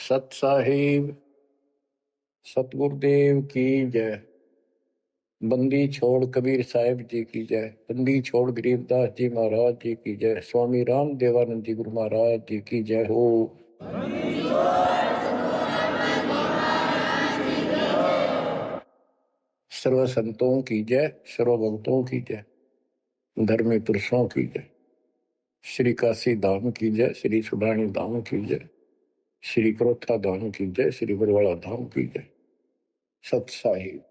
सत साहिब सतगुरुदेव की जय। बंदी छोड़ कबीर साहिब जी की जय। बंदी छोड़ गरीबदास जी महाराज जी की जय। स्वामी राम देवानंद जी गुरु महाराज जी की जय हो। सर्व संतों की जय, सर्व भक्तों की जय, धर्मी पुरुषों की जय। श्री काशी धाम की जय, श्री सुडानी धाम की जय, श्री क्रोथा धाम की जय, श्री बरवाड़ा धाम की जय। सत साहिब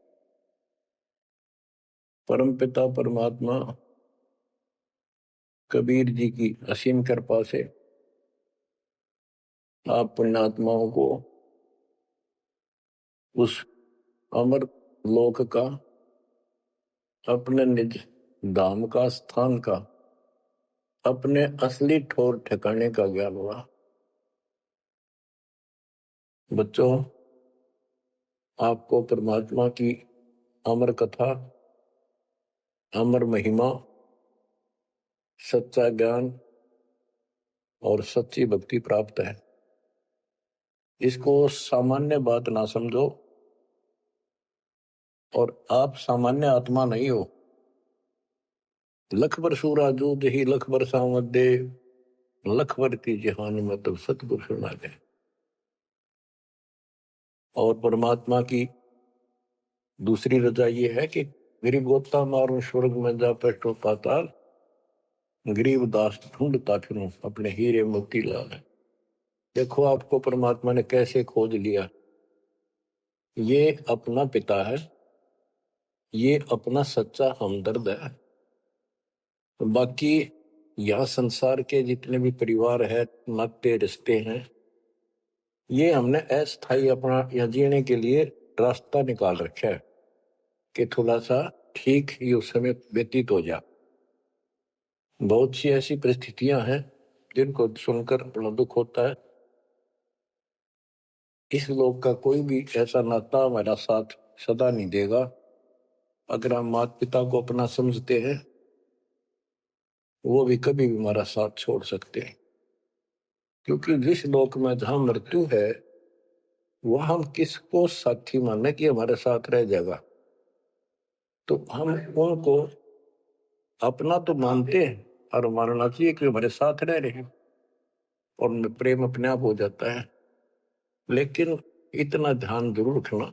परम पिता परमात्मा कबीर जी की असीम कृपा से आप पुण्यात्माओं को उस अमर लोक का, अपने निज धाम का, स्थान का, अपने असली ठोर ठिकाने का ज्ञान हुआ। बच्चों, आपको परमात्मा की अमर कथा, अमर महिमा, सच्चा ज्ञान और सच्ची भक्ति प्राप्त है। इसको सामान्य बात ना समझो, और आप सामान्य आत्मा नहीं हो। लख बर सूरा जूद ही लख बर सामत दे, लख बर की जहान में तो सतगुरु सुना दे। और परमात्मा की दूसरी रजा ये है कि गरीब गोता मारू स्वर्ग में जा पेटो पाताल, गरीब दास ढूंढता फिरूं अपने हीरे मोती लाल। देखो आपको परमात्मा ने कैसे खोज लिया। ये अपना पिता है, ये अपना सच्चा हमदर्द है। बाकी यहाँ संसार के जितने भी परिवार है, नाते रिश्ते हैं, ये हमने अस्थायी अपना यहाँ जीने के लिए रास्ता निकाल रखा है कि थोड़ा सा ठीक ही उस समय व्यतीत हो जा। बहुत सी ऐसी परिस्थितियां हैं जिनको सुनकर बड़ा दुख होता है। इस लोक का कोई भी ऐसा नाता हमारा साथ सदा नहीं देगा। अगर हम माता पिता को अपना समझते हैं, वो भी कभी भी हमारा साथ छोड़ सकते हैं। क्योंकि जिस लोक में जहां मृत्यु है, वह हम किसको साथी माने कि हमारे साथ रह जाएगा। तो हम उनको अपना तो मानते हैं और मानना चाहिए कि हमारे साथ रह रहे हैं, और प्रेम अपने आप हो जाता है। लेकिन इतना ध्यान जरूर रखना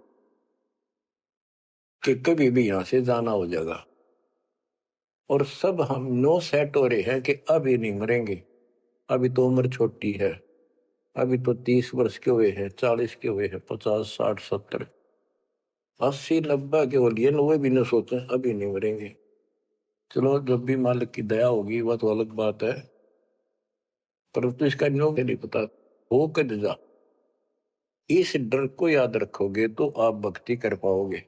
कि कभी भी यहां से जाना हो जाएगा। और सब हम नो सेट हो रहे हैं कि अभी नहीं मरेंगे, अभी तो उम्र छोटी है, अभी तो 30 वर्ष के हुए हैं, 40 के हुए हैं, 50, 60, 70, 80, 90 के हो लिए, 90 भी न सोचे अभी नहीं मरेंगे। चलो, जब भी मालिक की दया होगी वह तो अलग बात है, परंतु इसका न्यो नहीं पता हो कद जा। इस डर को याद रखोगे तो आप भक्ति कर पाओगे,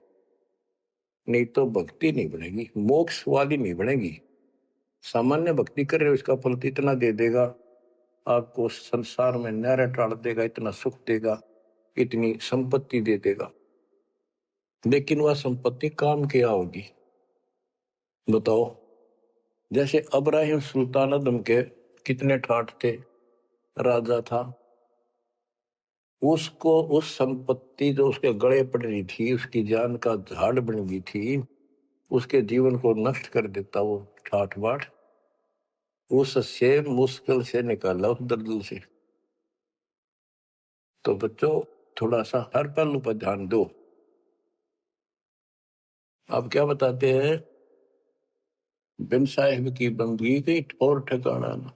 नहीं तो भक्ति नहीं बनेगी, मोक्ष वाली नहीं बनेगी। सामान्य भक्ति कर रहे हो, इसका फल तो इतना दे देगा, आपको संसार में न्यारा टाल देगा, इतना सुख देगा, इतनी संपत्ति दे देगा। लेकिन वह संपत्ति काम क्या होगी बताओ। जैसे अब्राहिम सुल्तान आदम के कितने ठाठ थे, राजा था, उसको उस संपत्ति जो उसके गले पड़ रही थी, उसकी जान का झाड़ बन गई थी, उसके जीवन को नष्ट कर देता वो ठाठ बाट, उससे मुश्किल से निकाला उस दर्द से। तो बच्चों, थोड़ा सा हर पहलू पर ध्यान दो। आप क्या बताते हैं, बिन साहिब की बंदगी गई ठोर ठिकाना ना।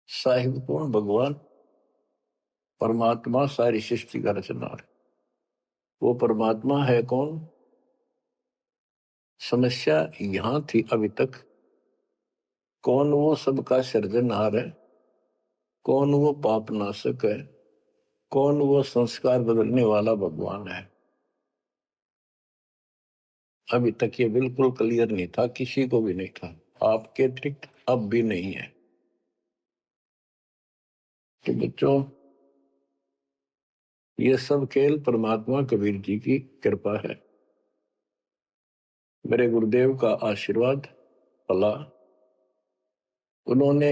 साहिब कौन? भगवान परमात्मा, सारी सृष्टि का रचनार। वो परमात्मा है कौन? समस्या यहां थी अभी तक, कौन वो सबका सृजनहार है, कौन वो पाप नाशक है, कौन वो संस्कार बदलने वाला भगवान है। अभी तक ये बिल्कुल क्लियर नहीं था, किसी को भी नहीं था, आपके अतिरिक्त अब भी नहीं है। तो बच्चों, ये सब खेल परमात्मा कबीर जी की कृपा है, मेरे गुरुदेव का आशीर्वाद फला। उन्होंने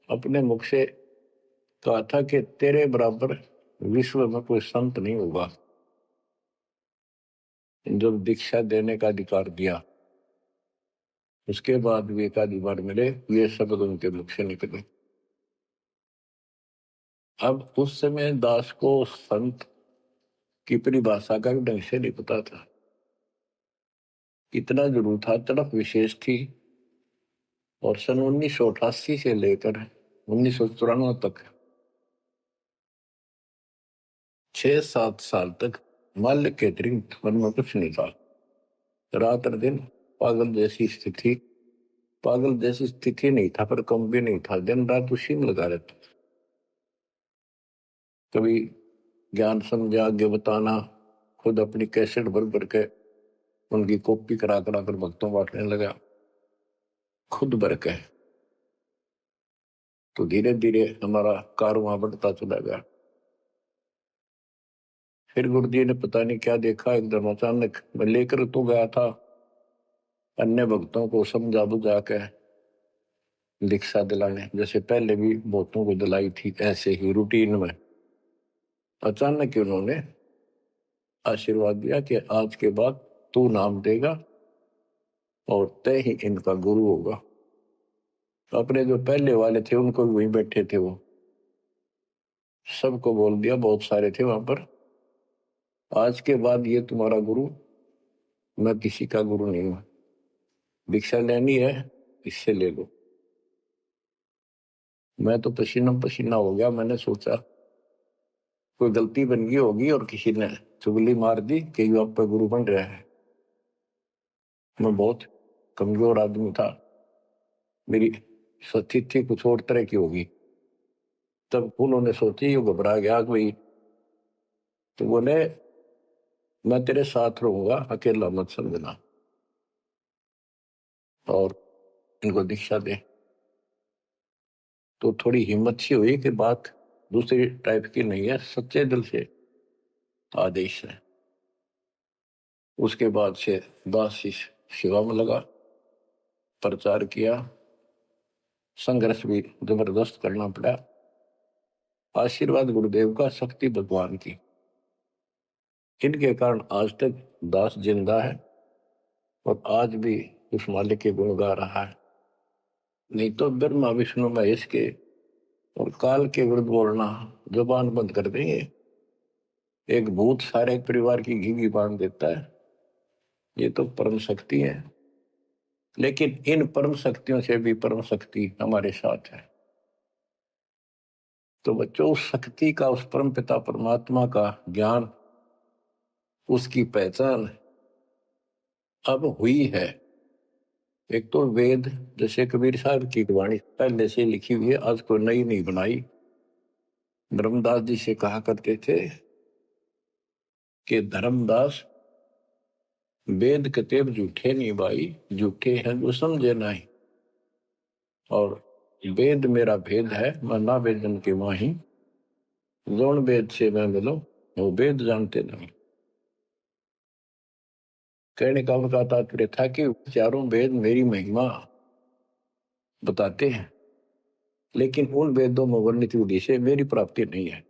अपने मुख से कहा था कि तेरे बराबर विश्व में कोई संत नहीं होगा। जब दीक्षा देने का अधिकार दिया, उसके बाद भी एक आधी बार मिले, ये शब्द उनके मुख से निकले। अब उस समय दास को संत की परिभाषा का भी ढंग से नहीं पता था। इतना जरूर था, तड़प विशेष थी। और सन 1988 से लेकर 1994 तक 6-7 साल तक माल्य के अतिरिक्त मन में कुछ नहीं था। रात और दिन पागल जैसी स्थिति। पागल जैसी स्थिति नहीं था, पर कम भी नहीं था। दिन रात उसी में लगा रहता। कभी ज्ञान समझा आगे बताना, खुद अपनी कैसेट भर भर के उनकी कॉपी करा करा कर भक्तों बांटने लगा, खुद भर के। तो धीरे धीरे हमारा कारवां बढ़ता चला गया। फिर गुरु जी ने पता नहीं क्या देखा, एकदम अचानक मैं लेकर तो गया था अन्य भक्तों को समझा बुझा के दीक्षा दिलाने, जैसे पहले भी बहुतों को दिलाई थी, ऐसे ही रूटीन में। अचानक ही उन्होंने आशीर्वाद दिया कि आज के बाद तू नाम देगा और तय ही इनका गुरु होगा। अपने जो पहले वाले थे उनको भी वहीं बैठे थे, वो सबको बोल दिया, बहुत सारे थे वहां पर, आज के बाद ये तुम्हारा गुरु, मैं किसी का गुरु नहीं हूं। दीक्षा लेनी है, इससे ले लो। मैं तो पसीना पसीना हो गया। मैंने सोचा कोई गलती बन गई होगी और किसी ने चुगली मार दी कि ये आप पे गुरु बन रहा है। मैं बहुत कमजोर आदमी था, मेरी स्थिति कुछ और तरह की होगी। तब उन्होंने सोची, ये घबरा गया कोई, तो बोले मैं तेरे साथ रहूंगा, अकेला मत समझना, और इनको दीक्षा दे। तो थोड़ी हिम्मत सी हुई कि बात दूसरी टाइप की नहीं है, सच्चे दिल से आदेश है। उसके बाद से दास सेवा में लगा, प्रचार किया, संघर्ष भी जबरदस्त करना पड़ा। आशीर्वाद गुरुदेव का, शक्ति भगवान की, इनके कारण आज तक दास जिंदा है और आज भी उस मालिक के गुण गा रहा है। नहीं तो ब्रह्मा विष्णु महेश के और काल के विरुद्ध बोलना जुबान बंद कर देंगे। एक भूत सारे परिवार की घी बांध देता है, ये तो परम शक्ति है। लेकिन इन परम शक्तियों से भी परम शक्ति हमारे साथ है। तो बच्चों, उस शक्ति का, उस परम पिता परमात्मा का ज्ञान, उसकी पहचान अब हुई है। एक तो वेद, जैसे कबीर साहब की वाणी पहले से लिखी हुई है, आज कोई नई नहीं बनाई। धर्मदास जी से कहा करते थे कि धर्मदास वेद कतेब झूठे नहीं भाई, झूठे हैं जो समझे नहीं। और वेद मेरा भेद है, मैं ना वेदन के माही, जोन वेद से मैं मिलो वो वेद जानते नहीं। कहने का उनका तात्पर्य था कि चारों वेद मेरी महिमा बताते हैं, लेकिन उन वेदों में वर्णित विधि से मेरी प्राप्ति नहीं है।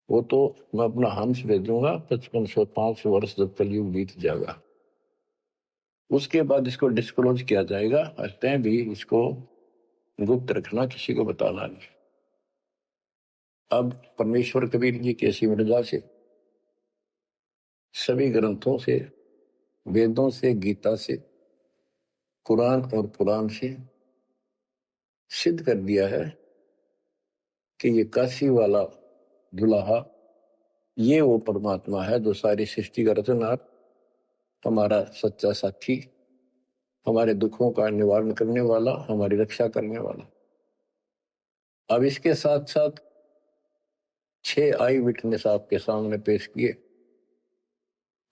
वो तो मैं अपना हंस भेजूंगा 5505 वर्ष जब कलयुग बीत जाएगा, उसके बाद इसको डिस्क्लोज किया जाएगा। तय भी इसको गुप्त रखना, किसी को बताना नहीं। अब परमेश्वर कबीर जी की ऐसी मृदा से, सभी ग्रंथों से, वेदों से, गीता से, कुरान और पुराण से सिद्ध कर दिया है कि ये काशी वाला दुल्हा, ये वो परमात्मा है जो सारी सृष्टि का रचनहार, हमारा सच्चा साथी, हमारे दुखों का निवारण करने वाला, हमारी रक्षा करने वाला। अब इसके साथ साथ 6 आई विटनेस आपके सामने पेश किए,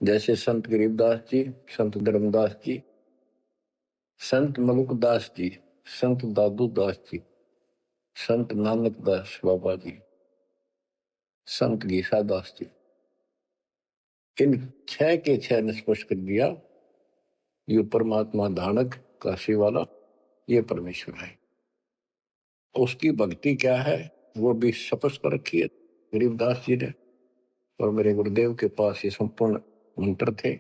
जैसे संत गरीबदास जी, संत धर्मदास जी, संत मलुकदास जी, संत दादू दास जी, संत नानक दास बाबा जी, संत गीसा दास जी। इन 6 के 6 ने स्पष्ट कर दिया, ये परमात्मा धानक काशी वाला, ये परमेश्वर है। उसकी भक्ति क्या है वो भी स्पष्ट कर रखी है गरीबदास जी ने। और मेरे गुरुदेव के पास ये संपूर्ण मंत्र थे,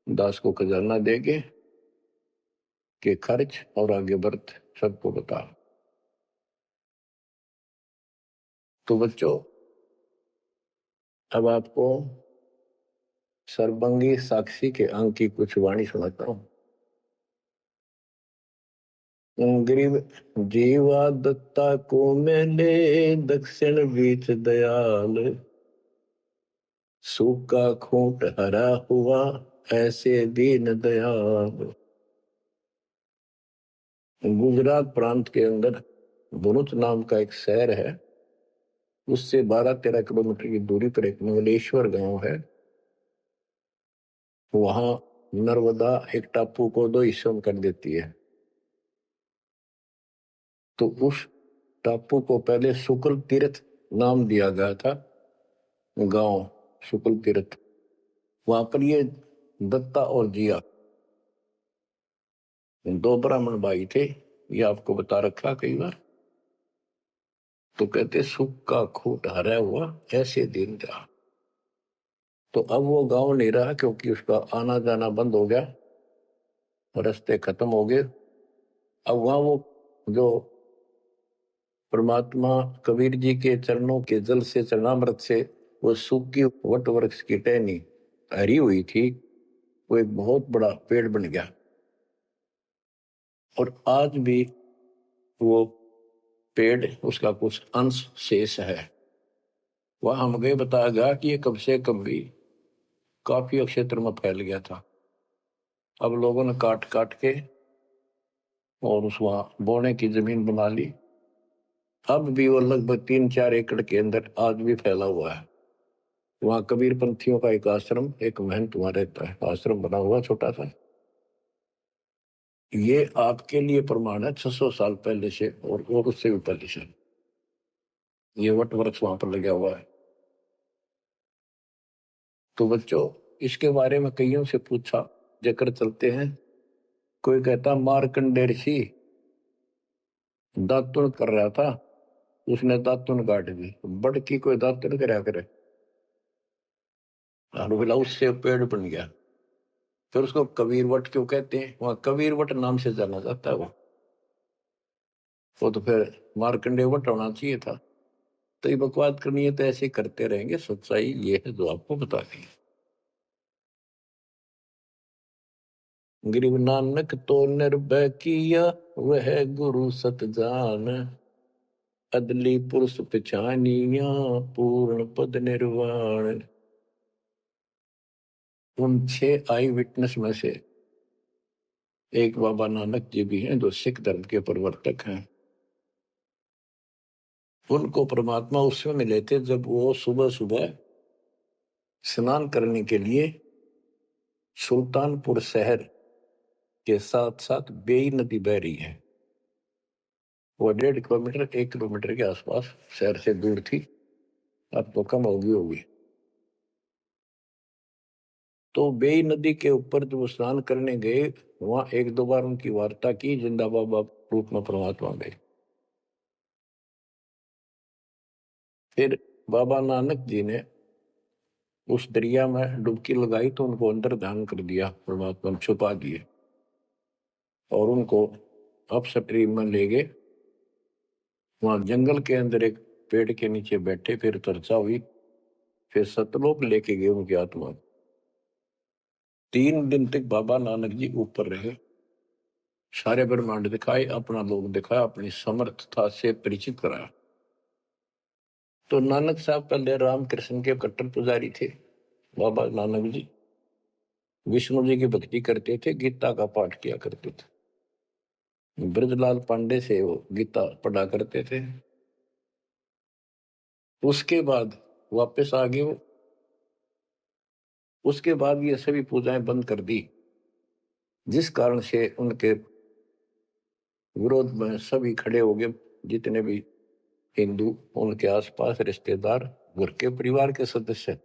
दास को खजाना देगे कि खर्च और आगे बढ़ सबको बता। तो बच्चों, अब आपको सर्वंगी साक्षी के अंक की कुछ वाणी सुनाता हूं। गरीब जीवा दत्ता को मैंने दक्षिण बीच दयाल, सूखा खूंट हरा हुआ ऐसे दीन दयाल। गुजरात प्रांत के अंदर भरूच नाम का एक शहर है, उससे 12-13 किलोमीटर की दूरी पर एक मंगलेश्वर गांव है। वहां नर्मदा एक टापू को 2 हिस्सों में कर देती है। तो उस टापू को पहले शुक्ल तीर्थ नाम दिया गया था, गांव शुक्ल तीर्थ। वहां पर ये दत्ता और जिया 2 ब्राह्मण भाई थे, ये आपको बता रखा कई बार। तो कहते सूखा खूंट हरा हुआ ऐसे दिन था। तो अब वो गांव नहीं रहा क्योंकि उसका आना जाना बंद हो गया, रास्ते खत्म हो गए। अब वहां वो जो परमात्मा कबीर जी के चरणों के जल से, चरणामृत से वो सूखी वट वृक्ष की टहनी हरी हुई थी, वो एक बहुत बड़ा पेड़ बन गया। और आज भी वो पेड़, उसका कुछ अंश शेष है। वह हमें बताया गया कि ये कब से कब भी काफी क्षेत्र में फैल गया था। अब लोगों ने काट काट के और उस वहां बोने की जमीन बना ली। अब भी वो लगभग 3-4 एकड़ के अंदर आज भी फैला हुआ है। वहां कबीर पंथियों का एक आश्रम, एक महंत वहां रहता है, आश्रम बना हुआ छोटा सा। ये आपके लिए प्रमाण है 600 साल पहले से और उससे भी पहले से ये वट वृक्ष वहां पर लगा हुआ है। तो बच्चों, इसके बारे में कईयों से पूछा, जकर चलते हैं। कोई कहता मार्कंडेय ऋषि दातुन कर रहा था, उसने दातुन काट दी। बड़ की कोई दातुन करया करे, और बोला उससे पेड़ बन गया। फिर उसको कबीर वट क्यों कहते हैं? वहां कबीर वट नाम से जाना जाता है। वो तो फिर मार्कंडेय वट होना चाहिए था। तो ये बकवाद करनी है तो ऐसे करते रहेंगे। सच्चाई ये है जो आपको बता दी। गरीब नानक तो निर्भय किया वह गुरु सत जान, अदली पुरुष पिछानिया पूर्ण पद निर्वाण। उन 6 आई विटनेस में से एक बाबा नानक जी भी हैं, जो सिख धर्म के प्रवर्तक हैं। उनको परमात्मा उस समय मिले थे जब वो सुबह सुबह स्नान करने के लिए सुल्तानपुर शहर के साथ साथ बेई नदी बह रही है। वो 1.5 किलोमीटर 1 किलोमीटर के आसपास शहर से दूर थी, अब तो कम होगी। तो बेई नदी के ऊपर जब स्नान करने गए, वहां 1-2 बार उनकी वार्ता की, जिंदा बाबा रूप में परमात्मा गए। फिर बाबा नानक जी ने उस दरिया में डुबकी लगाई तो उनको अंदर ध्यान कर दिया, परमात्मा छुपा दिए और उनको अपस्ट्रीम में ले गए। वहां जंगल के अंदर एक पेड़ के नीचे बैठे, फिर चर्चा हुई, फिर सतलोक लेके गए उनकी आत्मा। 3 दिन तक बाबा नानक जी ऊपर रहे, सारे ब्रह्मांड दिखाए, अपना लोक दिखाया, अपनी समर्थता से परिचित कराया। तो नानक साहब पहले रामकृष्ण के कट्टर पुजारी थे। बाबा नानक जी विष्णु जी की भक्ति करते थे, गीता का पाठ किया करते थे। ब्रजलाल पांडे से वो गीता पढ़ा करते थे। उसके बाद वापस आ गए वो। उसके बाद ये सभी पूजाएं बंद कर दी, जिस कारण से उनके विरोध में सभी खड़े हो गए, जितने भी हिंदू, उनके आसपास रिश्तेदार, घर के परिवार के सदस्य।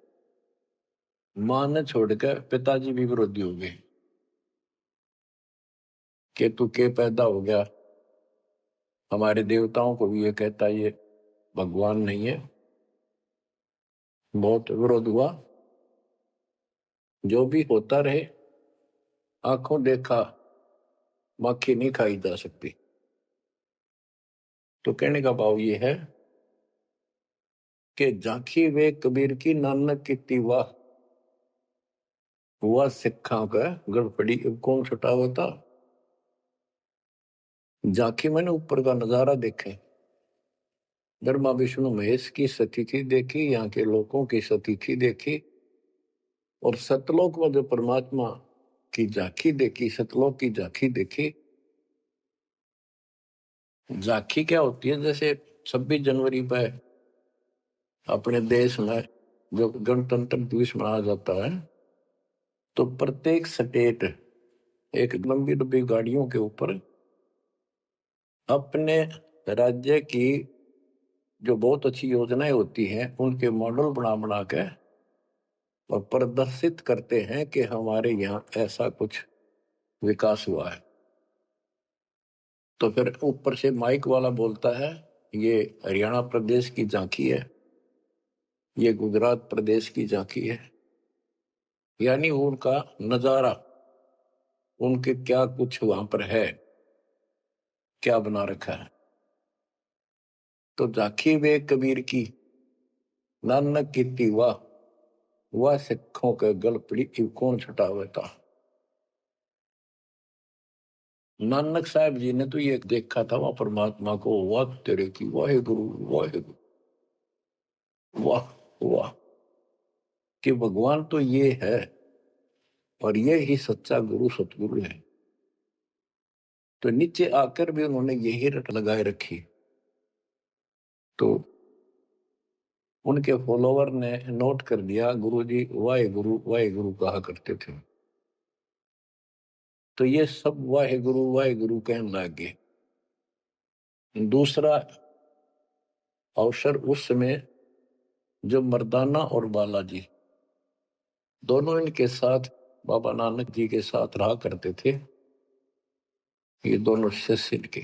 मां ने छोड़कर पिताजी भी विरोधी हो गए कि तू के पैदा हो गया, हमारे देवताओं को भी ये कहता ये भगवान नहीं है। बहुत विरोध हुआ, जो भी होता रहे, आंखों देखा मक्खी नहीं खाई जा सकती। तो कहने का भाव ये है कि झांकी वे कबीर की नानक की वाह, हुआ सिखा का गड़पड़ी कौन छुटा होता। झांकी मैंने ऊपर का नजारा देखे, ब्रह्मा विष्णु महेश की स्थिति देखी, यहाँ के लोगों की स्थिति देखी, और सतलोक में जो परमात्मा की झांकी देखी, सतलोक की झांकी देखी। झांकी क्या होती है, जैसे 26 जनवरी पर अपने देश में जो गणतंत्र दिवस मनाया जाता है, तो प्रत्येक स्टेट एक लंबी लंबी गाड़ियों के ऊपर अपने राज्य की जो बहुत अच्छी योजनाएं होती हैं उनके मॉडल बना बना के और प्रदर्शित करते हैं कि हमारे यहाँ ऐसा कुछ विकास हुआ है। तो फिर ऊपर से माइक वाला बोलता है ये हरियाणा प्रदेश की झांकी है, ये गुजरात प्रदेश की झांकी है, यानी उनका नजारा, उनके क्या कुछ वहां पर है, क्या बना रखा है। तो झांकी वे कबीर की नानक की वाह, वह सिखों के गल पड़ी कौन छुटा हुआ था। नानक साहब जी ने तो ये देखा था वहां परमात्मा को, वाह तेरे की वाहे गुरु वाहे गुरु, वाह वाह, कि भगवान तो ये है और ये ही सच्चा गुरु सतगुरु है। तो नीचे आकर भी उन्होंने यही रट लगाए रखी। तो उनके फॉलोवर ने नोट कर दिया गुरुजी वाहे गुरु कहा करते थे, तो ये सब वाहे गुरु कहने लग गए। दूसरा अवसर उस समय जो मर्दाना और बालाजी दोनों इनके साथ बाबा नानक जी के साथ रहा करते थे, ये दोनों शिष्य इनके,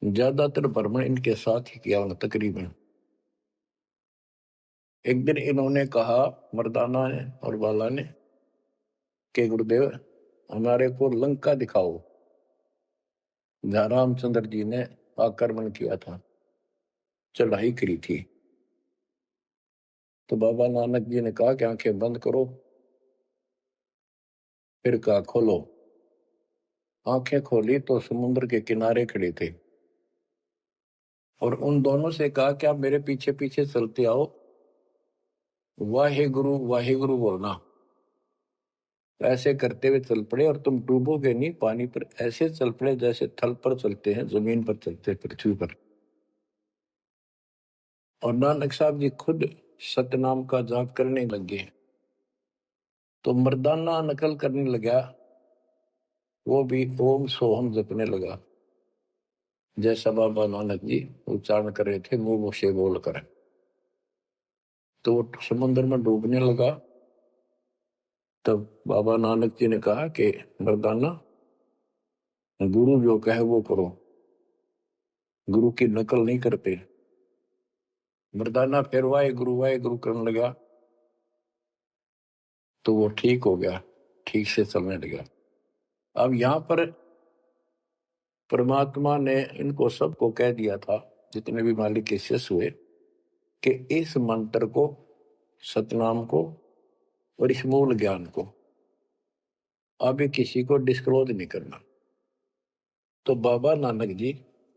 ज्यादातर भ्रमण इनके साथ ही किया उन्होंने तकरीबन। एक दिन इन्होंने कहा मर्दाना ने और बाला ने कि गुरुदेव हमारे को लंका दिखाओ, जहां रामचंद्र जी ने आक्रमण किया था, चढ़ाई करी थी। तो बाबा नानक जी ने कहा कि आंखें बंद करो, फिर कहा खोलो। आंखें खोली तो समुद्र के किनारे खड़े थे और उन दोनों से कहा कि आप मेरे पीछे पीछे चलते आओ, वाहे गुरु बोलना। ऐसे करते हुए चल पड़े और तुम डूबोगे नहीं पानी पर, ऐसे चल पड़े जैसे थल पर चलते हैं, जमीन पर चलते हैं, पृथ्वी पर। और नानक साहब जी खुद सतनाम का जाप करने लगे, तो मर्दाना नकल करने लगा, वो भी ओम सोहम जपने लगा जैसा बाबा नानक जी उच्चारण कर रहे थे मुंह से बोलकर। तो वो समुद्र में डूबने लगा। तब बाबा नानक जी ने कहा कि मर्दाना गुरु जो कहे वो करो, गुरु की नकल नहीं करते। मर्दाना फिर वाहे गुरु करने लगा, तो वो ठीक हो गया, ठीक से चलने लगा। अब यहाँ पर परमात्मा ने इनको सबको कह दिया था, जितने भी मालिक के शिष्य हुए, कि इस मंत्र को, सतनाम को और इस मूल ज्ञान को अभी किसी को डिस्क्लोज नहीं करना। तो बाबा नानक जी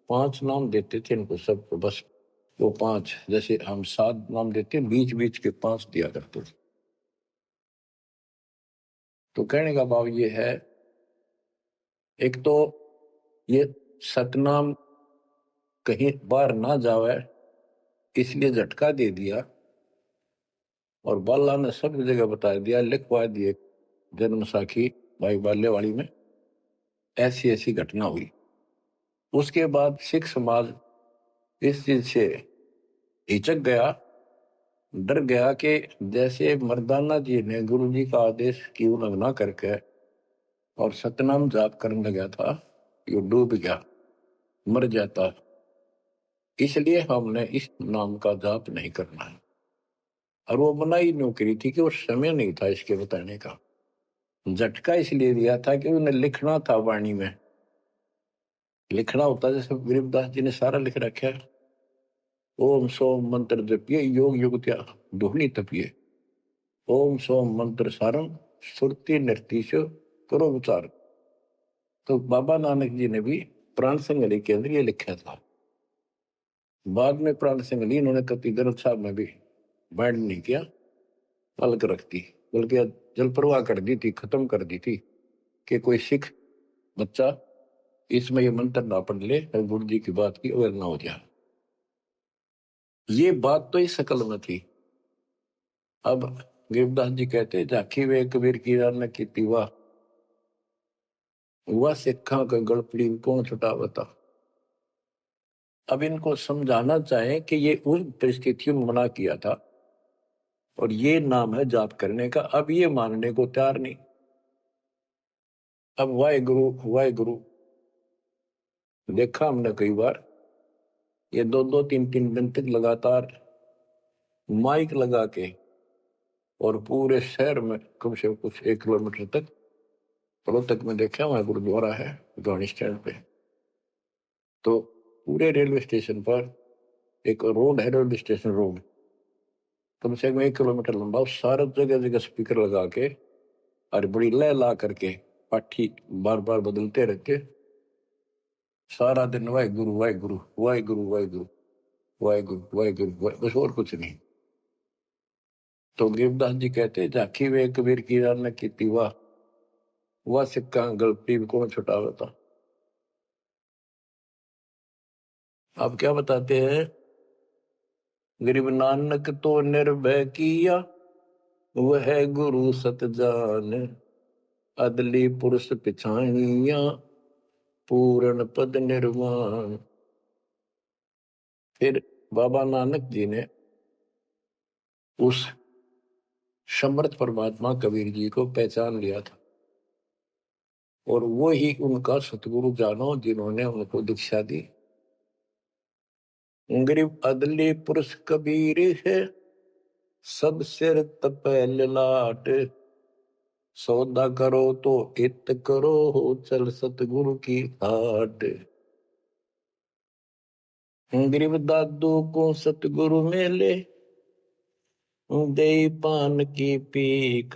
5 नाम देते थे इनको सबको, बस वो 5, जैसे हम 7 नाम देते हैं, बीच बीच के 5 दिया करते थे। तो कहने का भाव ये है, एक तो ये सतनाम कहीं बाहर ना जावे इसलिए झटका दे दिया, और बाला ने सब जगह बता दिया, लिखवा दिए जन्म साखी भाई बाल्यवाड़ी में ऐसी ऐसी घटना हुई। उसके बाद सिख समाज इस चीज से हिचक गया, डर गया कि जैसे मर्दाना जी ने गुरु जी का आदेश की उल्लंघना करके और सतनाम जाप करने लगा था, ये डूब गया, मर जाता। इसलिए हमने इस नाम का जाप नहीं करना है। और वो मनाही न्यू करी थी कि वो समय नहीं था इसके बताने का। झटका इसलिए दिया था कि उन्हें लिखना था वाणी में, लिखना होता जैसे गरीबदास जी ने सारा लिख रखा है। ओम सोम मंत्र जपिए योग युगत्या दोहनी तपिए। ओम सोम मंत्र सारम सुरति निर्तीश करो विचार। तो बाबा नानक जी ने भी प्राण संगली के अंदर ये लिखा था। बाद में प्राण संगली इन्होंने कति ग्रंथ साहब में भी बैंड नहीं किया, अलग रख दी, बल्कि जल प्रवाह कर दी थी, खत्म कर दी थी कि कोई सिख बच्चा इसमें ये मंत्र ना पढ़ ले और गुरु जी की बात की अवेयर ना हो जाए। ये बात तो इस शकल में थी। अब गरीबदास जी कहते झाकी वे कबीर की रान की तीवा वह सिखा का गड़पड़ी कौन छुटावता। अब इनको समझाना चाहे कि ये उस परिस्थितियों में मना किया था और ये नाम है जाप करने का। अब ये मानने को तैयार नहीं। अब वाहेगुरु वाहेगुरु देखा हमने कई बार, ये दो दो तीन तीन दिन तक लगातार माइक लगा के और पूरे शहर में कम से कम कुछ 1 किलोमीटर तक रोहतक में देखा, वहां गुरुद्वारा है गाड़ी स्टैंड पे, तो पूरे रेलवे स्टेशन पर एक रोड है, रेलवे स्टेशन रोड कम से कम 1 किलोमीटर लंबा, उस सारे जगह जगह स्पीकर लगा के और बड़ी लय ला करके पाठी बार बार बदलते रहते, सारा दिन वाहेगुरु वाहेगुरु वाहेगुरु वाहेगुरु वाहेगुरु वाहेगुरु, बस और कुछ नहीं। तो गिरदास जी कहते झाकी वे कबीर की रान की वाह वह सिक्का गलती कौन छुटावा था। आप क्या बताते हैं, गरीब नानक तो निर्भय किया वह गुरु सत जान अदली पुरुष पिछाइया पूर्ण पद निर्वाण। फिर बाबा नानक जी ने उस समर्थ परमात्मा कबीर जी को पहचान लिया था और वो ही उनका सतगुरु जानो जिन्होंने उनको दीक्षा दी। गरीब अदली पुरुष कबीर है सब सिर तपै ललाट सौदा करो तो इत करो हो चल सतगुरु की आट। गरीब दादू को सतगुरु मेले दे पान की पीक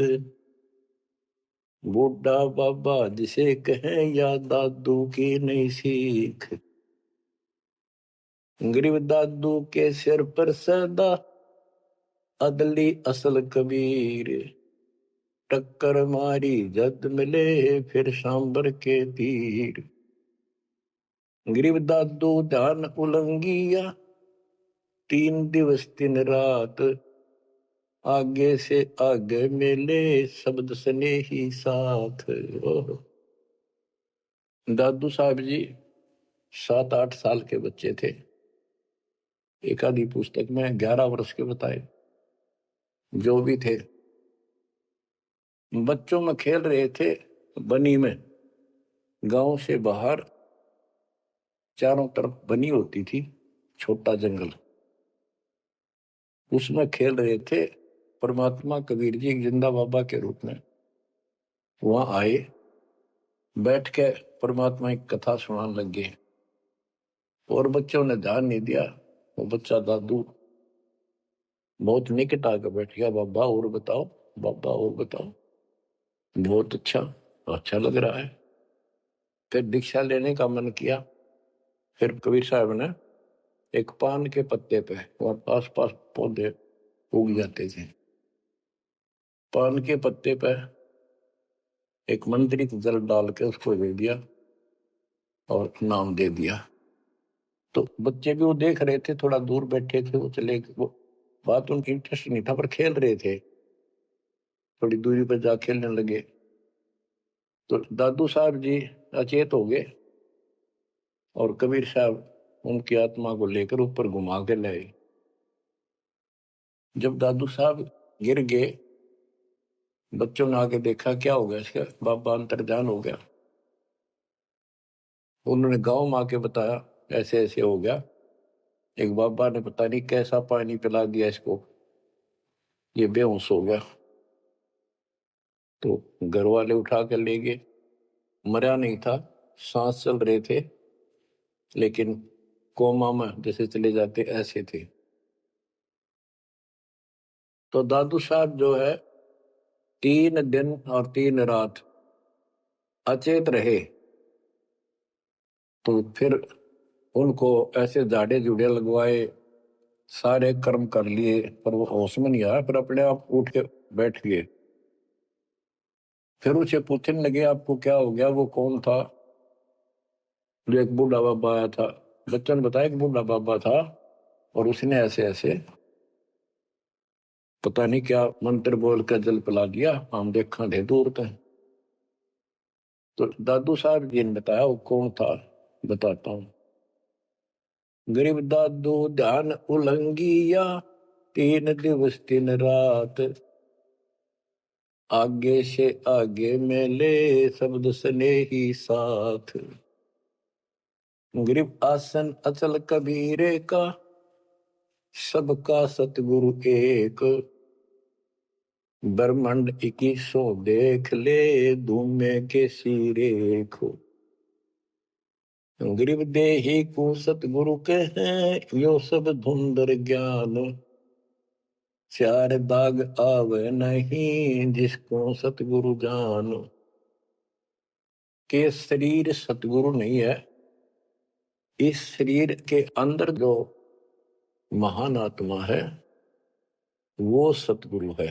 बूढ़ा बाबा जिसे कहे या दादू की नहीं सीख। गरीब दादू के सिर पर सदा अदली असल कबीर टक्कर मारी जद मिले फिर सांबर के तीर। गरीब दादू ध्यान उलंगिया 3 दिवस 3 रात आगे से आगे मिले शब्द सने ही साथ। दादू साहब जी 7-8 साल के बच्चे थे, एक आधी पुस्तक में 11 वर्ष के बताए, जो भी थे बच्चों में खेल रहे थे बनी में। गांव से बाहर चारों तरफ बनी होती थी, छोटा जंगल, उसमें खेल रहे थे। परमात्मा कबीर जी जिंदा बाबा के रूप में वहां आए, बैठ के परमात्मा की कथा सुनाने लग गए और बच्चों ने ध्यान नहीं दिया। वो बच्चा दादू बहुत निकट आकर बैठ गया, बाबा और बताओ बाबा और बताओ, बहुत अच्छा अच्छा लग रहा है। फिर दीक्षा लेने का मन किया। फिर कबीर साहब ने एक पान के पत्ते पे और आस पास पौधे उग जाते थे, पान के पत्ते पे एक मंत्रित जल डाल के उसको दे दिया और नाम दे दिया। तो बच्चे भी वो देख रहे थे, थोड़ा दूर बैठे थे, वो चले, वो बात उनकी इंटरेस्ट नहीं था पर खेल रहे थे, थोड़ी दूरी पर जा खेलने लगे। तो दादू साहब जी अचेत हो गए और कबीर साहब उनकी आत्मा को लेकर ऊपर घुमा के लाए। जब दादू साहब गिर गए, बच्चों ने आके देखा क्या हो गया इसका, बाबा अंतर्ध्यान हो गया। उन्होंने गांव में आके बताया ऐसे ऐसे हो गया। एक बाबा ने पता नहीं कैसा पानी पिला दिया इसको, ये बेहोश हो गया। तो घर वाले उठा कर ले गए। मरा नहीं था, सांस चल रहे थे, लेकिन कोमा में जैसे चले जाते ऐसे थे। तो दादू साहब जो है 3 दिन और 3 रात अचेत रहे। तो फिर उनको ऐसे झाड़े जुड़े लगवाए, सारे कर्म कर लिए, पर वो होश में नहीं आया। फिर अपने आप उठ के बैठ गए। फिर उसे पूछने लगे आपको क्या हो गया, वो कौन था। जो एक बूढ़ा बाबा आया था, बच्चों ने बताया कि बूढ़ा बाबा था और उसने ऐसे ऐसे पता नहीं क्या मंत्र बोल कर जल पिला दिया, हम देखा थे दूर तक। तो दादू साहब जी ने बताया वो कौन था, बताता हूँ। गरीब दादू ध्यान उलंगिया, 3 दिवस 3 रात, आगे से आगे मेले शब्द सने ही साथ। गरीब आसन अचल कबीरे का, सबका सतगुरु एक, ब्रह्मांड 2100 देख ले, धूमे के सिरेखो। गरीब देही को सतगुरु के हैं, यो सब धुंधर ज्ञान, 4 दाग आवे नहीं, जिसको सतगुरु जान। के शरीर सतगुरु नहीं है, इस शरीर के अंदर जो महान आत्मा है वो सतगुरु है।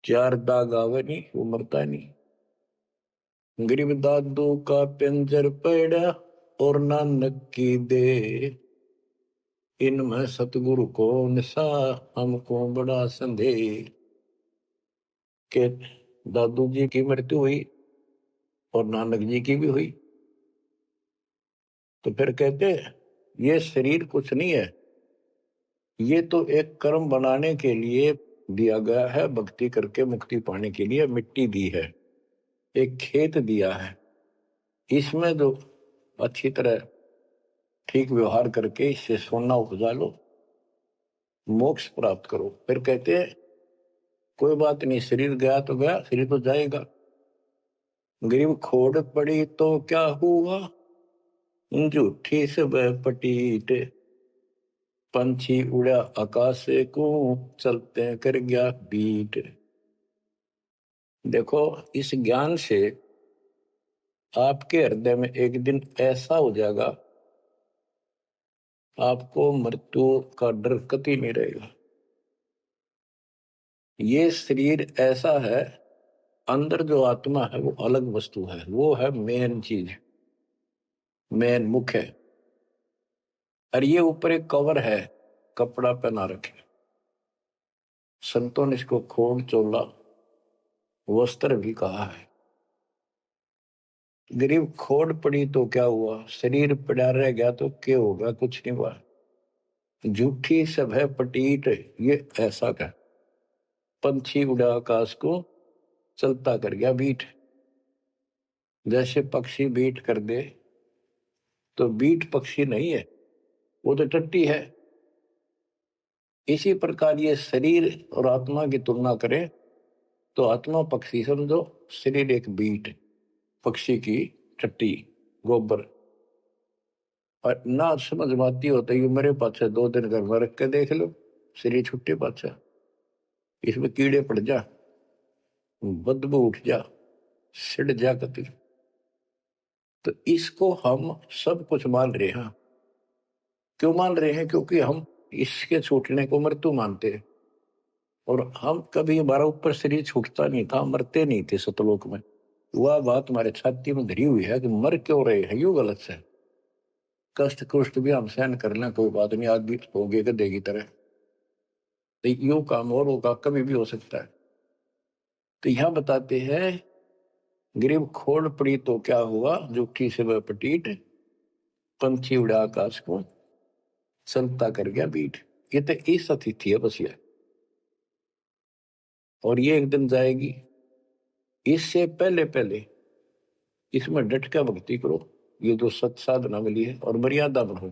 4 दाग आवे नहीं, वो मरता नहीं। गरीब दादू का पिंजर पड़ा और नानक की दे, इनमें सतगुरु को निशा, हमको बड़ा संदेह। के दादू जी की मृत्यु हुई और नानक जी की भी हुई। तो फिर कहते ये शरीर कुछ नहीं है, ये तो एक कर्म बनाने के लिए दिया गया है, भक्ति करके मुक्ति पाने के लिए मिट्टी दी है, एक खेत दिया है। इसमें जो अच्छी तरह ठीक व्यवहार करके इससे सोना उपजा लो, मोक्ष प्राप्त करो। फिर कहते हैं कोई बात नहीं, शरीर गया तो गया, शरीर तो जाएगा। गरीब खोड़ पड़ी तो क्या हुआ, झूठी सब पटीट, पंछी उड़ा आकाश को, चलते कर गया बीट। देखो इस ज्ञान से आपके हृदय में एक दिन ऐसा हो जाएगा, आपको मृत्यु का डर कभी नहीं रहेगा। ये शरीर ऐसा है, अंदर जो आत्मा है वो अलग वस्तु है, वो है मेन चीज, मेन मुख्य है। और ये ऊपर एक कवर है, कपड़ा पहना रखे। संतों ने इसको खोड़ चोला वस्त्र भी कहा है। गरीब खोड़ पड़ी तो क्या हुआ, शरीर पड़ा रह गया तो क्या होगा, कुछ नहीं हुआ। झूठी सब है पटीट, ये ऐसा का पंछी उड़ा आकाश को, चलता कर गया बीट। जैसे पक्षी बीट कर दे तो बीट पक्षी नहीं है, वो तो टट्टी है। इसी प्रकार ये शरीर और आत्मा की तुलना करें तो आत्मा पक्षी समझो, शरीर एक बीट पक्षी की टट्टी, गोबर। और ना समझ में आती होता है मेरे पाछे 2 दिन घर में रख के देख लो, शरीर छुट्टे पाछा, इसमें कीड़े पड़ जा, बदबू उठ जा, सिड़ जा कति। तो इसको हम सब कुछ मान रहे हैं। क्यों मान रहे हैं, क्योंकि हम इसके छूटने को मृत्यु मानते हैं। और हम कभी, हमारा ऊपर शरीर छूटता नहीं था, मरते नहीं थे सतलोक में। वह बात हमारे छाती में धरी हुई है कि मर क्यों रहे हैं, यू गलत है। कष्ट कुष्ट भी हम सहन कर लें, कोई बात नहीं, आदमी हो गए गधे की तरह, तो यू काम और होगा, कभी भी हो सकता है। तो यहां बताते हैं गरीब खोड़ पड़ी तो क्या हुआ, जूठी से वह पटीट, पंछी उड़ा आकाश को, चलता कर गया बीट। ये तो इस अतिथि है बस ये, और ये एक दिन जाएगी। इससे पहले पहले इसमें डट कर भक्ति करो, ये जो सत साधना मिली है, और मर्यादा बढ़ो।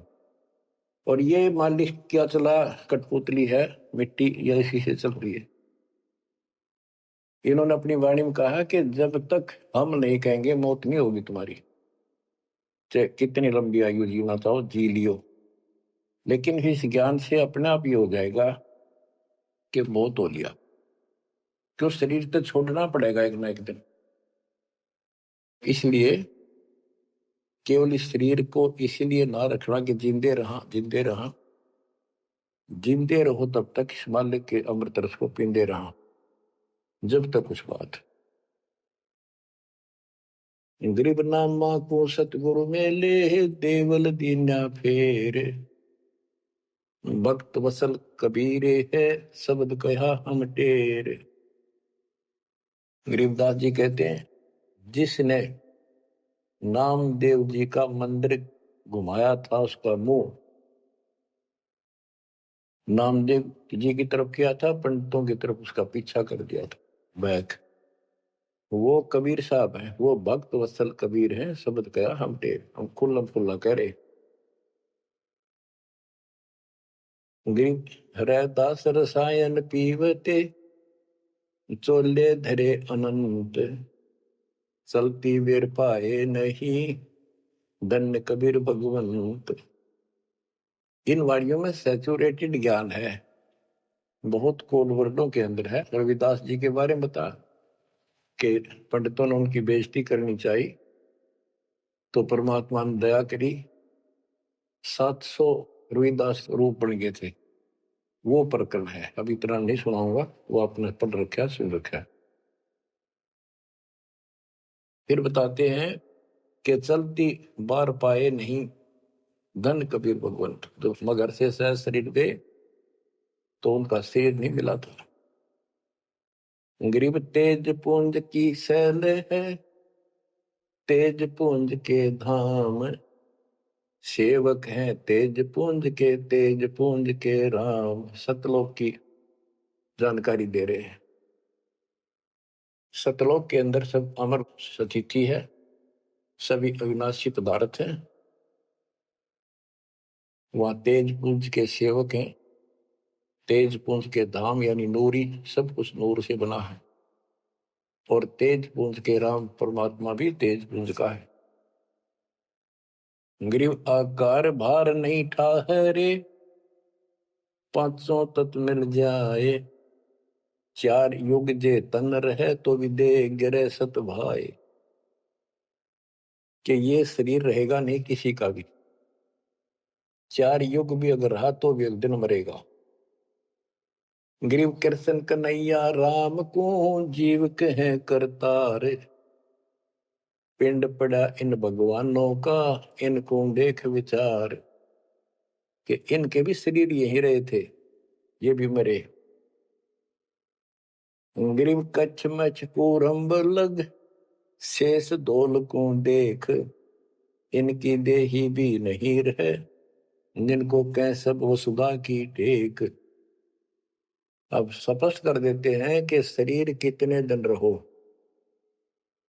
और ये मालिश क्या चला, कठपुतली है, मिट्टी या इसी से चल रही है। इन्होंने अपनी वाणी में कहा कि जब तक हम नहीं कहेंगे मौत नहीं होगी तुम्हारी, चाहे कितनी लंबी आयु जीना चाहो जी लियो, लेकिन इस ज्ञान से अपने आप ये हो जाएगा कि मौत हो लिया, क्यों शरीर तो छोड़ना पड़ेगा एक ना एक दिन। इसलिए केवल इस शरीर को इसलिए ना रखना कि जिंदे रहा जिंदे रहा, जिंदे रहो तब तक इस मालिक के अमृत रस को पींदे रहा, जब तक उस बात। गरीब नामा को सतगुरु मेले, देवल दीना फेर, भक्त वसल कबीरे है, शब्द कहा हम टेर। गरीबदास जी कहते हैं, जिसने नामदेव जी का मंदिर घुमाया था उसका मुंह नामदेव जी की तरफ किया था, पंडितों की तरफ उसका पीछा कर दिया था, बैक। वो कबीर साहब हैं, वो भक्त वत्सल कबीर हैं, शब्द कहा हम टेर, हम खुल्लम खुल्ला कह रहे। गरीब हरदास रसायन पीवते, चोले धरे अनंत, चलती वेर पाए नहीं, धन्य कबीर भगवंत। इन वाणियों में सैचुरेटेड ज्ञान है, बहुत कोड वर्डों के अंदर है। रविदास जी के बारे में बता कि पंडितों ने उनकी बेइज्जती करनी चाहिए, तो परमात्मा ने दया करी, 700 रविदास रूप बन गए थे। वो प्रकरण है, अब इतना नहीं सुनाऊंगा, वो आपने पढ़ रखा है, सुन रखा है। फिर बताते हैं कि चलती बार पाए नहीं, धन कबीर भगवंत। जब मगर से सह शरीर गए तो उनका शरीर नहीं मिला था। गरीब तेज पुंज की सैल है, तेज पुंज के धाम, सेवक हैं तेज पुंज के, तेज पुंज के राम। सतलोक की जानकारी दे रहे हैं। सतलोक के अंदर सब अमर सतिथि है, सभी अविनाशी पदार्थ हैं। वहां तेज पुंज के सेवक हैं, तेज पुंज के धाम यानी नूरी, सब कुछ नूर से बना है। और तेज पुंज के राम परमात्मा भी तेज पुंज का है। गरीब आकार भार नहीं ठाहरे, पांचों तत्व मिल जाए, चार युग जे तन रहे तो विदे गिरे सत भाई। कि ये शरीर रहेगा नहीं किसी का भी, 4 युग भी अगर रहा तो भी एक दिन मरेगा। गरीब कृष्ण कन्हैया राम को, जीव कहे करतार, पिंड पड़ा इन भगवानों का, इनको देख विचार। कि इनके भी शरीर यही रहे थे, ये भी मरे। गरीब कच्छ मछ कूरम्ब लग, शेष धोल को देख, इनकी देही भी नहीं रहे, जिनको कह सब वसुधा की टेक। अब स्पष्ट कर देते हैं कि शरीर कितने दिन रहो,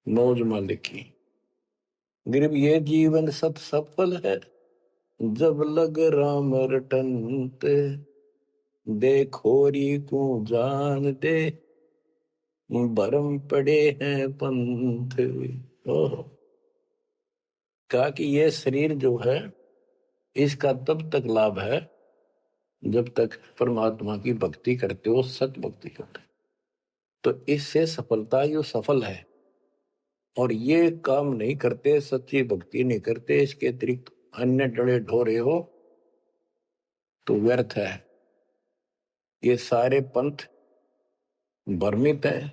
मौज मालिक की। गरीब ये जीवन सत सफल है, जब लग राम रटंत, देखोरी को जान दे, भरम पड़े हैं पंथ। कहा कि ये शरीर जो है इसका तब तक लाभ है जब तक परमात्मा की भक्ति करते हो, सत भक्ति करते हो, तो इससे सफलता यो सफल है। और ये काम नहीं करते, सच्ची भक्ति नहीं करते, इसके अतिरिक्त अन्य डरे ढोरे हो तो व्यर्थ है। ये सारे पंथ भ्रमित है,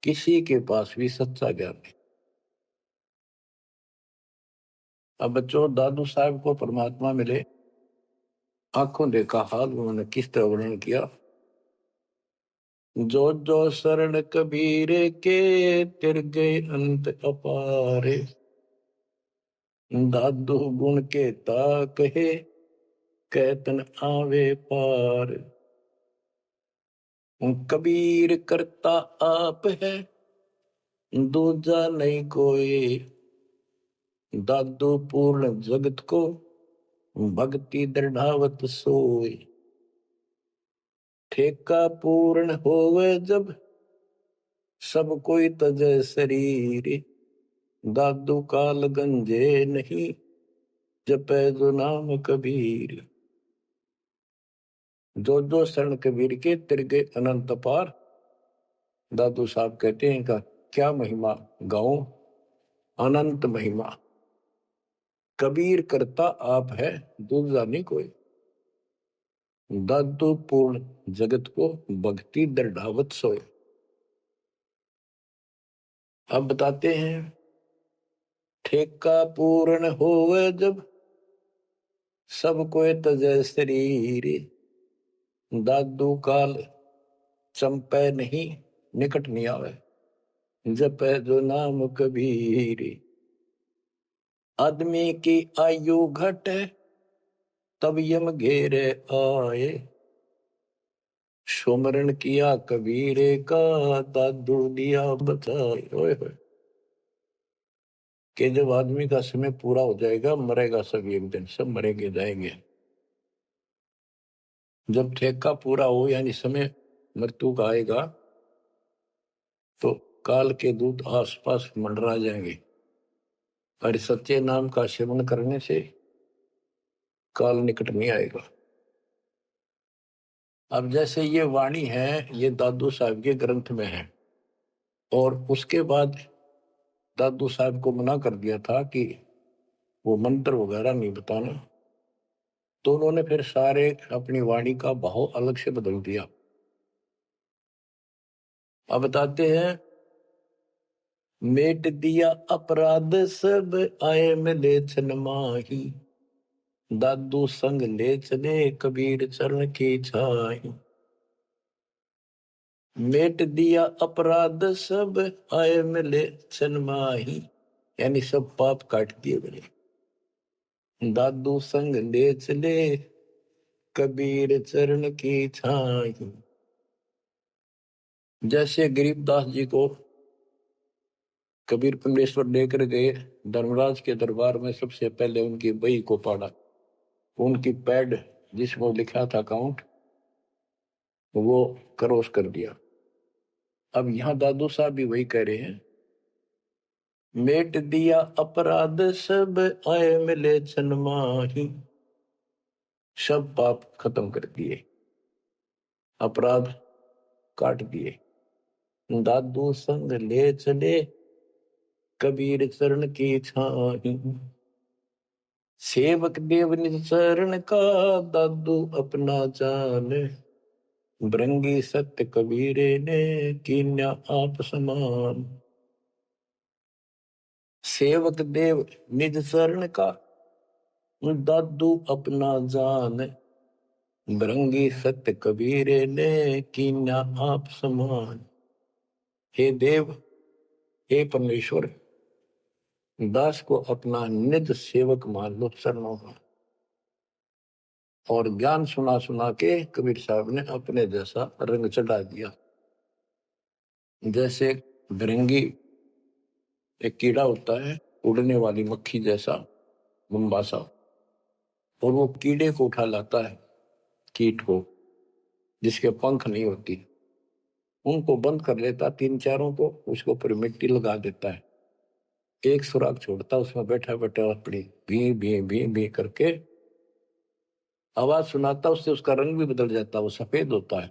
किसी के पास भी सच्चा ज्ञान नहीं। अब बच्चों, दादू साहब को परमात्मा मिले, आंखों देखा हाल उन्होंने किस तरह वर्णन किया। जो जो शरण कबीर के, तिर गए अंत अपारे, दादू गुण के ता कहे, कैतन आवे पार। कबीर करता आप है, दूजा नहीं कोई, दादू पूर्ण जगत को भक्ति दृढ़ावत सोए। ठेका पूर्ण होवे जब सब कोई तजय शरीर। दादू काल गंजे नहीं जपै जो नाम कबीर। जो शरण कबीर के तिरगे अनंत पार। दादू साहब कहते हैं इनका क्या महिमा गाऊं, अनंत महिमा। कबीर करता आप है दूसरा नहीं कोई। दादू पूर्ण जगत को भक्ति दृढ़ावत सोए। अब बताते हैं ठेका पूर्ण होवे जब सब कोई तजय शरीर। दादू काल चंपे नहीं निकट नहीं आवे जपै जो नाम कबीर। आदमी की आयु घटे तब यम घेरे आए। सुमरण किया कबीरे का दादू दिया बचाए। ओए होए कि जब आदमी का समय पूरा हो जाएगा मरेगा सब एक दिन, सब मरेंगे जाएंगे। जब ठेका पूरा हो यानी समय मृत्यु का आएगा तो काल के दूत आसपास मंडरा जाएंगे। पर सच्चे नाम का सेवन करने से काल निकट नहीं आएगा। अब जैसे ये वाणी है ये दादू साहब के ग्रंथ में है और उसके बाद दादू साहब को मना कर दिया था कि वो मंत्र वगैरह नहीं बताना, तो उन्होंने फिर सारे अपनी वाणी का भाव अलग से बदल दिया। अब बताते हैं मेट दिया अपराध सब आए मिले छन माही। दादू संग ले चले कबीर चरण की छाई। मेट दिया अपराध सब आए मिले छन माही यानी सब पाप काट दिए मेरे। दादू संग ले चले कबीर चरण की छाई। जैसे गरीबदास जी को कबीर परमेश्वर लेकर गए धर्मराज के दरबार में, सबसे पहले उनकी बही को पढ़ा, उनकी पैड जिसमें लिखा था काउंट वो क्रॉस कर दिया। अब यहां दादू साहब भी वही कह रहे हैं मेट दिया अपराध सब आए मिले छन माही। सब पाप खत्म कर दिए, अपराध काट दिए। दादू संग ले चले कबीर चरण की छाही। सेवक देव निज चरण का दादू अपना जान। भृंगी सत्य कबीरे ने कीन्या आप समान। सेवक देव निज चरण का दादू अपना जान। भृंगी सत्य कबीरे ने कीन्या आप समान। हे देव, हे परमेश्वर, दास को अपना निज सेवक मान लो चरणों का। और ज्ञान सुना सुना के कबीर साहब ने अपने जैसा रंग चढ़ा दिया। जैसे भृंगी एक कीड़ा होता है, उड़ने वाली मक्खी जैसा मुंबासा, और वो कीड़े को उठा लाता है, कीट को जिसके पंख नहीं होती, उनको बंद कर लेता, तीन चारों को, उसके ऊपर मिट्टी लगा देता है, एक सुराख छोड़ता, उसमें बैठा बैठा अपनी भी भी भी भी करके आवाज सुनाता, उससे उसका रंग भी बदल जाता, वो सफेद होता है,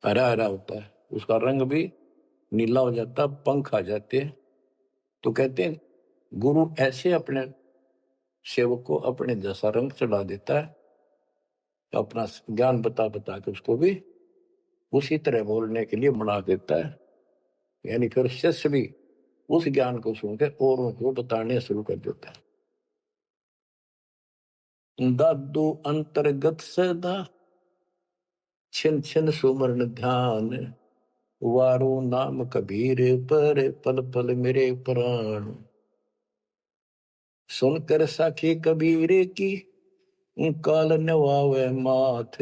हरा हरा होता है, उसका रंग भी नीला हो जाता, पंख आ जाते हैं। तो कहते हैं गुरु ऐसे अपने सेवक को अपने जैसा रंग चढ़ा देता है, अपना ज्ञान बता बता के उसको भी उसी तरह बोलने के लिए बना देता है। यानी फिर शिष्य भी उस ज्ञान को सुनकर और उनको बताने शुरू कर देता है। दादू अंतर्गत सदा छिन छिन सुमरण ध्यान। वारो नाम कबीर पर पल पल मेरे प्राण। सुनकर साखी कबीर की काल नवावे माथ।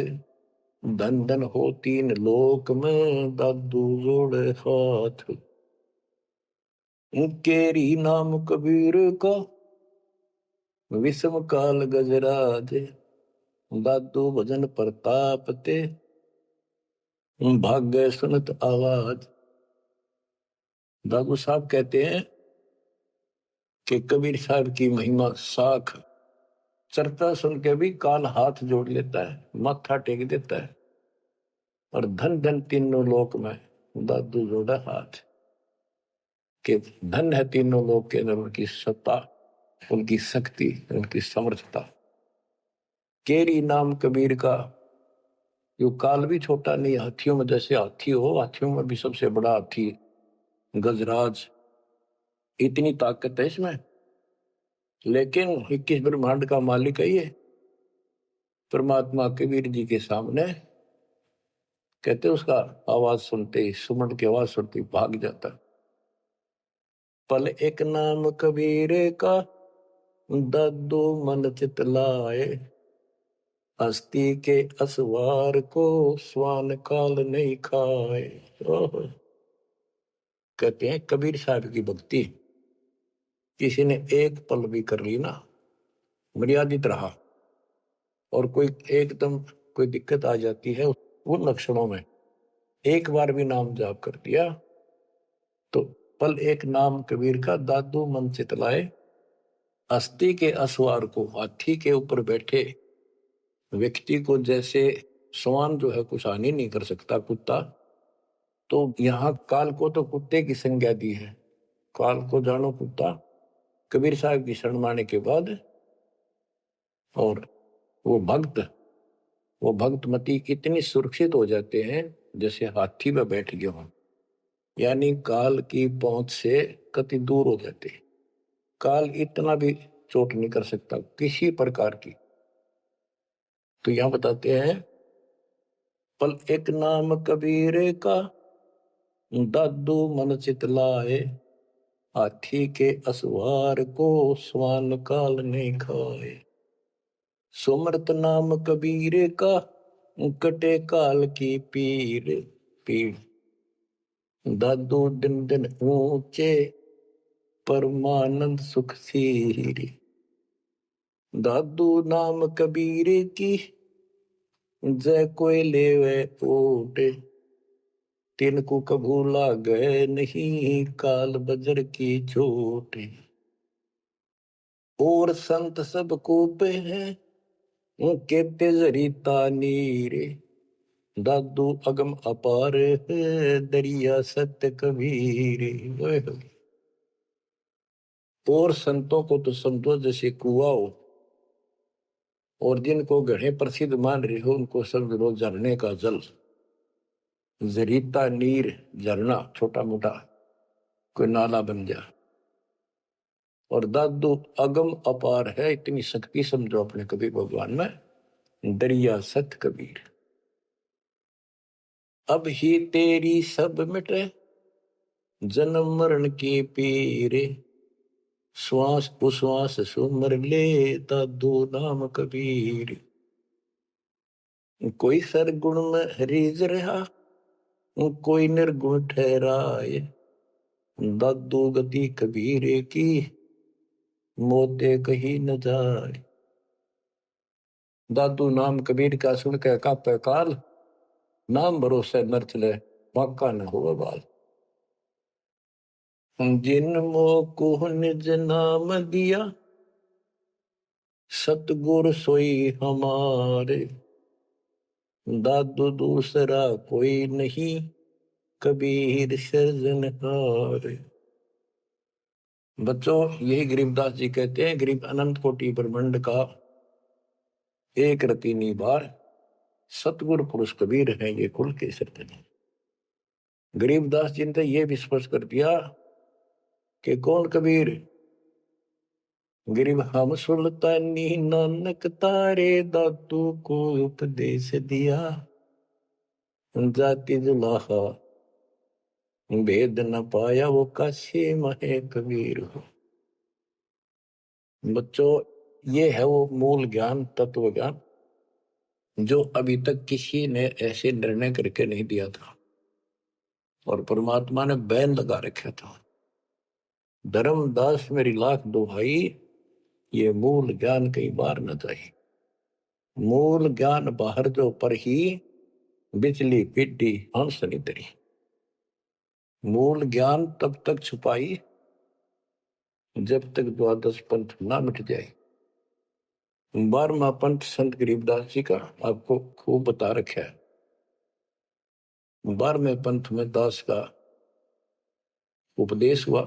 धन धन हो तीन लोक में दादू जोड़े हाथ। केरी नाम कबीर का विषम काल गजराज, दादू भजन प्रताप ते, भाग्य सुनत आवाज। दादू साहब कहते हैं कि कबीर साहब की महिमा साख, चर्चा सुन के भी काल हाथ जोड़ लेता है, माथा टेक देता है। और धन धन तीनों लोक में दादू जोड़ा हाथ, कि धन है तीनों लोक के अंदर उनकी सत्ता, उनकी शक्ति, उनकी समर्थता। केरी नाम कबीर का, यो काल भी छोटा नहीं, हाथियों में जैसे हाथी हो, हाथियों में भी सबसे बड़ा हाथी गजराज, इतनी ताकत है इसमें। लेकिन 21 ब्रह्मांड का मालिक है ये परमात्मा। कबीर जी के सामने कहते उसका आवाज सुनते ही, सुमन की आवाज सुनते ही भाग जाता। पल एक नाम कबीरे का, दादू मन चित लाए, हस्ती के असवार को स्वान काल नहीं खाए। कहते हैं कबीर साहब की भक्ति किसी ने एक पल भी कर ली ना, मर्यादित रहा, और कोई एकदम कोई दिक्कत आ जाती है उन लक्षणों में, एक बार भी नाम जाप कर दिया तो पल एक नाम कबीर का, दादू मन चितलाए, अस्थि के असवार को, हाथी के ऊपर बैठे व्यक्ति को जैसे स्वान जो है कुछ हानि नहीं कर सकता, कुत्ता, तो यहाँ काल को तो कुत्ते की संज्ञा दी है। काल को जानो कुत्ता, कबीर साहब की शरण माने के बाद। और वो भक्त मती इतनी सुरक्षित हो जाते हैं जैसे हाथी में बैठ गए हों, यानी काल की पहुंच से कति दूर हो जाते। काल इतना भी चोट नहीं कर सकता किसी प्रकार की। तो यहां बताते हैं, पल एक नाम कबीर का, दादू मन चितलाए, हाथी के असवार को स्वान काल ने खाए। सुमरत नाम कबीर का, कटे काल की पीड़, दादू दिन दिन ऊंचे, परमानंद सुख सीरी। दादू नाम कबीर की, जय कोई लेवे ओटे, तिनको कभू लागे नहीं काल बजर की चोट। और संत सब कूपे हैं, उनके तेजरीता नीरे, दादू अगम अपार है, दरिया सत्य कबीर। और संतों को तो समझो जैसे कुआ हो, और जिनको गढ़े प्रसिद्ध मान रहे हो उनको समझ लो झरने का जल। जरीता नीर, झरना छोटा मोटा कोई नाला बन जा। और दादू अगम अपार है, इतनी शक्ति समझो अपने कबीर भगवान में, दरिया सत कबीर। अब ही तेरी सब मिटे, जन्म मरण की पीरे, श्वास उश्वास सुमर ले, दादू नाम कबीर। कोई सरगुण में रीझ रहा, कोई निर्गुण ठहराए, दादू गति कबीर की, मोते कहीं न जाए। दादू नाम कबीर का सुन के कापे काल, नाम भरोसे नर चले, बाका न हो बाल। जिन मोह निज नाम दिया, सतगुर सोई हमारे, दादू दूसरा कोई नहीं, कबीर सृजनहार। बच्चों, यही गरीबदास जी कहते हैं, गरीब अनंत कोटि ब्रह्मांड का एक रति निबार, सतगुरु पुरुष कबीर है ये कुल के सृजन। गरीबदास जी ने ये भी स्पष्ट कर दिया कि कौन कबीर, गरीब हम सुल्तानी नानक तारे, दादू को उपदेश दिया, जाति जुलाहा भेद न पाया, वो काशी महे कबीर हो। बच्चों, ये है वो मूल ज्ञान, तत्व ज्ञान, जो अभी तक किसी ने ऐसे निर्णय करके नहीं दिया था, और परमात्मा ने बैन लगा रखा था। धर्मदास मेरी लाख दुहाई, ये मूल ज्ञान कहीं बाहर न जाए। मूल ज्ञान बाहर जो पर ही बिजली पिड्डी हंस नितरी। मूल ज्ञान तब तक छुपाई जब तक द्वादश पंथ ना मिट जाए। 12वां पंथ संत गरीबदास जी का आपको खूब बता रखा है। 12वें पंथ में दास का उपदेश हुआ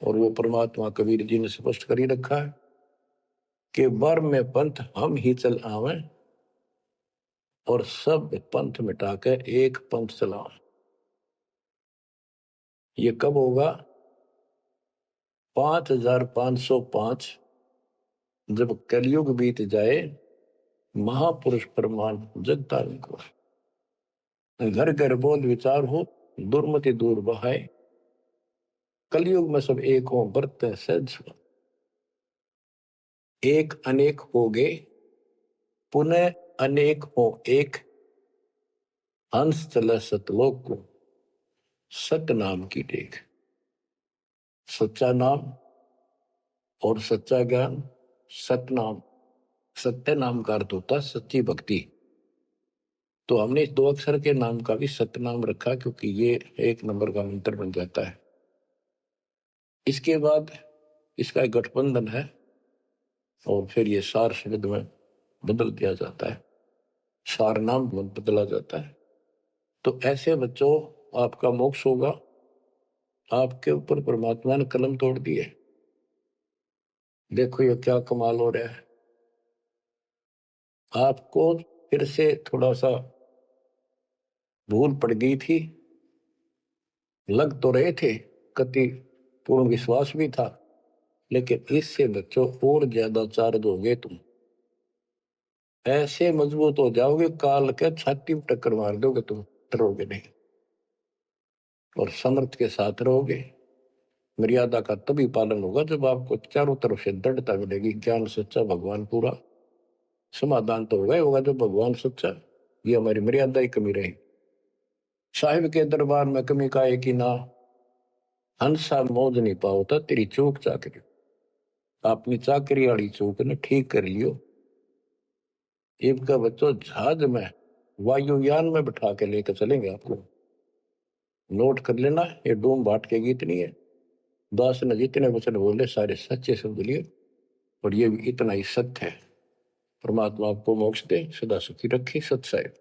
और वो परमात्मा कबीर जी ने स्पष्ट कर ही रखा है कि 12वें पंथ हम ही चल आवे और सब पंथ मिटाकर एक पंथ चलाओ। ये कब होगा? 5505 जब कलयुग बीत जाए, महापुरुष परमान जग तारण को, घर घर बोध विचार हो, दुर्मति दूर बहाए, कलयुग में सब एक हो बरते सहज। एक अनेक हो गए, पुनः अनेक हो एक, हंस चले सतलोक को, सत नाम की टेक। सच्चा नाम और सच्चा ज्ञान, सतनाम। सत्य नाम का अर्थ होता सच्ची भक्ति। तो हमने इस 2 अक्षर के नाम का भी सतनाम रखा क्योंकि ये 1 नंबर का मंत्र बन जाता है। इसके बाद इसका एक गठबंधन है और फिर ये सार शब्द में बदल दिया जाता है, सार नाम में बदला जाता है। तो ऐसे बच्चों आपका मोक्ष होगा। आपके ऊपर परमात्मा ने कलम तोड़ दी है। देखो ये क्या कमाल हो रहा है। आपको फिर से थोड़ा सा भूल पड़ गई थी, लग तो रहे थे, कति पूर्ण विश्वास भी था, लेकिन इससे बच्चों और ज्यादा चार्ज हो गए। तुम ऐसे मजबूत हो जाओगे, काल के छाती में टक्कर मार दोगे, तुम डरोगे नहीं और समर्थ के साथ रहोगे। मर्यादा का तभी पालन होगा जब आपको चारों तरफ से दृढ़ता मिलेगी। ज्ञान सच्चा, भगवान पूरा। समाधान तो होगा जब भगवान सच्चा। ये हमारी मर्यादा ही कमी रही। साहिब के दरबार में कमी का एक ही ना, हंसा मौज नहीं पाओता तेरी चूक चाकरी। अपनी चाकरी वाली चूक ने ठीक कर लियो। इनका बच्चों जहाज में, वायुयान में बिठा के लेकर चलेंगे आपको। नोट कर लेना, ये डूम बाट के गीत नहीं है। दास ने जितने वचन बोले सारे सच्चे शब्द लिए और ये भी इतना ही सत्य है। परमात्मा आपको मोक्ष दे, सदा सुखी रखे। सत साहिब।